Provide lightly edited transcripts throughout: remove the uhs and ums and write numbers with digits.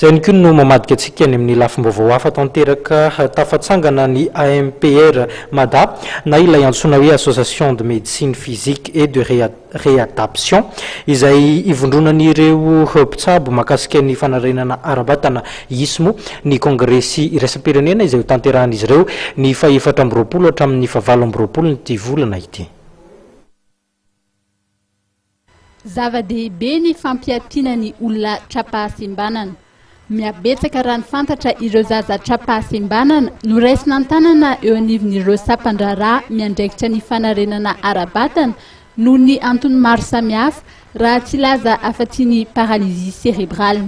Zay ny no mamadika antsika any amin'ny lafim-baovao hafa tanteraka tafatsangana ny AMPR Mada na ilay antsoina hoe Association de médecine physique et de réadaptation izay ivondronan'ireo mpitsabo mahakasika ny fanarenana ara-batana ismo ny kongresy iraisam-pirenena izay ho tanterahan'izy ireo ny faha-efatra amby roapolo hatramin'ny faha-valo amby roapolo ny ty volana ity. Zava-dehibe ny fampiatiana ny olona trapaham-pisimbanana. Miabetsaka raha ny fantatra ireo zaza trapaham-pisimbanana no raisina an-tanana eo anivon'ireo sapan-draharaha miandraikitra ny fanarenana ara-batana noho ny antony maro samihafa raha tsy laza afa-tsy ny paralysie cérébrale.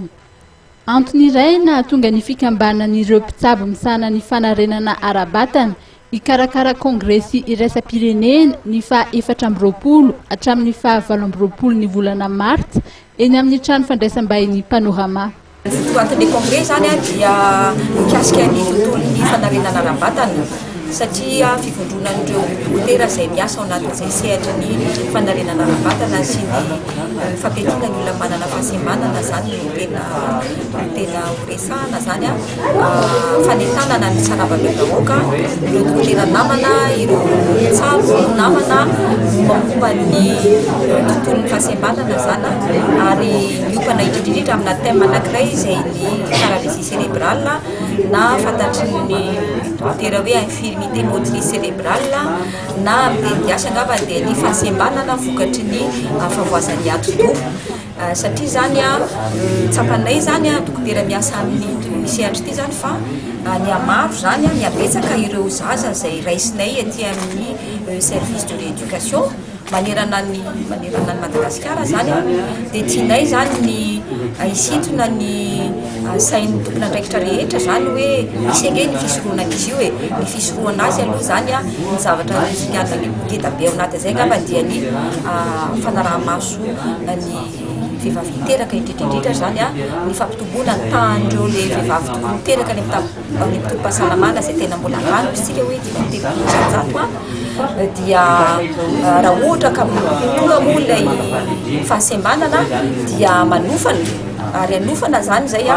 Antony iray nahatonga ny fikambanan'ireo mpitsabo misahana ny fanarenana ara-batana ikarakara kongresy iraisam-pirenena ny faha-efatra amby roapolo hatramin'ny faha-valo amby roapolo ny volana martsa eny amin'ny trano fandraisam-bahiny Panorama. Fotoan'ny kongresy zany dia mikasika ny tontolon'ny fanarenana ara-batana satria fivondronan'ireo dokotera izay miasa ao anatin'izay sehatra ny fanarenana ara-batana sy ny fampiatiana ny olona manana fahasembanana zany no tena horesahana zany fanentanana ny tsaravabe-bahoaka ireo dokotera namana ireo mpitsabo namana momba ny tontolon'ny fahasembanana zany ary miopana indrindrindrindra amina thème anankiray izay ny paralysie cérébrale na fantatry ny dokotera hoe infirmité motrice cérébrale na ampiasa angamba dia ny fahasembanana vokatry ny favoazan'ny ati-doha satria zany tsapanay zany dokotera miasa amin'ny sehatra ity zany fa ny amaro zany miabetsaka ireo zaza izay raisinay aty amin'ny service de rééducation manerana ny Madagasikara zany dia tianay zany ny isintona ny sain'ny tompona andraikitra rehetra zany hoe misy ange ny fisorohanan'izy io ny fisorohana azy aloha zany ny zavatra miarina ngeda be ao anaty zay ngamba dia ny fanaraha-maso ny vehivavy miteraka indrindrindrindra zany ny fampitomboana ny tahan'ireo le vehivavy miteraka any amin'ny mpitolo-pahasalamana izay tena mbola rano isika hoe 500 dia raha ohatra ka tonga moa ilay fahasembanana dia manofana ary anofana zany zay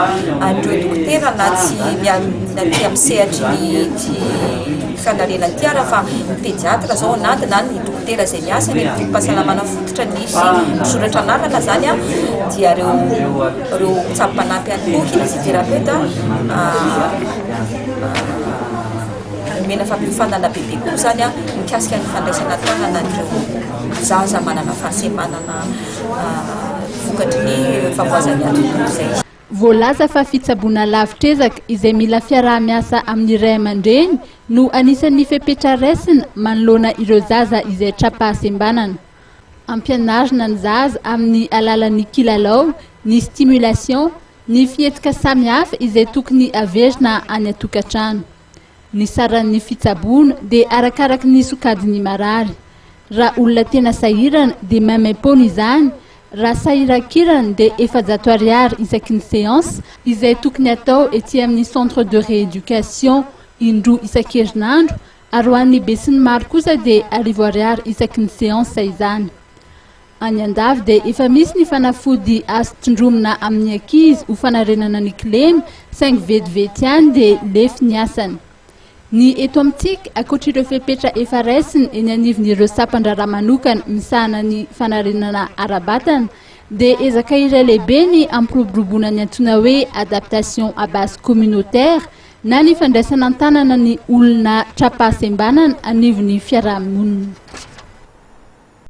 andreo dokotera na tsy amin'ny sehatry ny fanarenana ty ara fa ny pédiatra zao anaty na ny dokotera izay miasa ny mpitolo-pahasalamana fototra nisy misoratra anarana zany dia reo mitsabo-panampy any kinésithérapeute mena fampiofanana bebe koa zany mikasika ny fandraisana tanana ireo zaza manana fahasembanana vokatry ny favoazan'ny ati-doha zay. Voalaza fa fitsaboana lavitrezaka izay mila fiaraha-miasa amin'ny ray aman-dreny no anisan'ny fepetra raisina manoloana ireo zaza izay trapaham-pisimbanana. Ampianarina ny zaza amin'ny alalan'ny kilalao, ny stimulation, ny fihetsika samihafa izay tokony averina any an-tokantrano. Ny saran'ny fitsaboana dia arakaraka ny sokajiny marary. Raha olona tena sahirana dia maimaimpona izany. Raha sahiran-kirana dia $100 isaky ny séance izay tokony atao ety amin'ny centre de rééducation indroa isan-kerinandro ary ho an'ny be sy ny maro kosa dia $10 isaky ny séance izany. Any an-dafy dia efa misy ny fanafody azo tindromina amin'ny ankizy ho fanarenana ny kilemy saingy vetivety ihany dia lefy ny asany. Ny eto amintsika ankoatr'ireo fepetra efa raisiny eny anivon'ireo sapan-draharaha manokana misahana ny fanarenana ara-batana dia ezaka iray lehibe ny ampiroboroboana ny antsoina hoe adaptation à base communautaire na ny fandraisana an-tanana ny olona trapaham-pisimbanana anivon'ny fiarahamonina.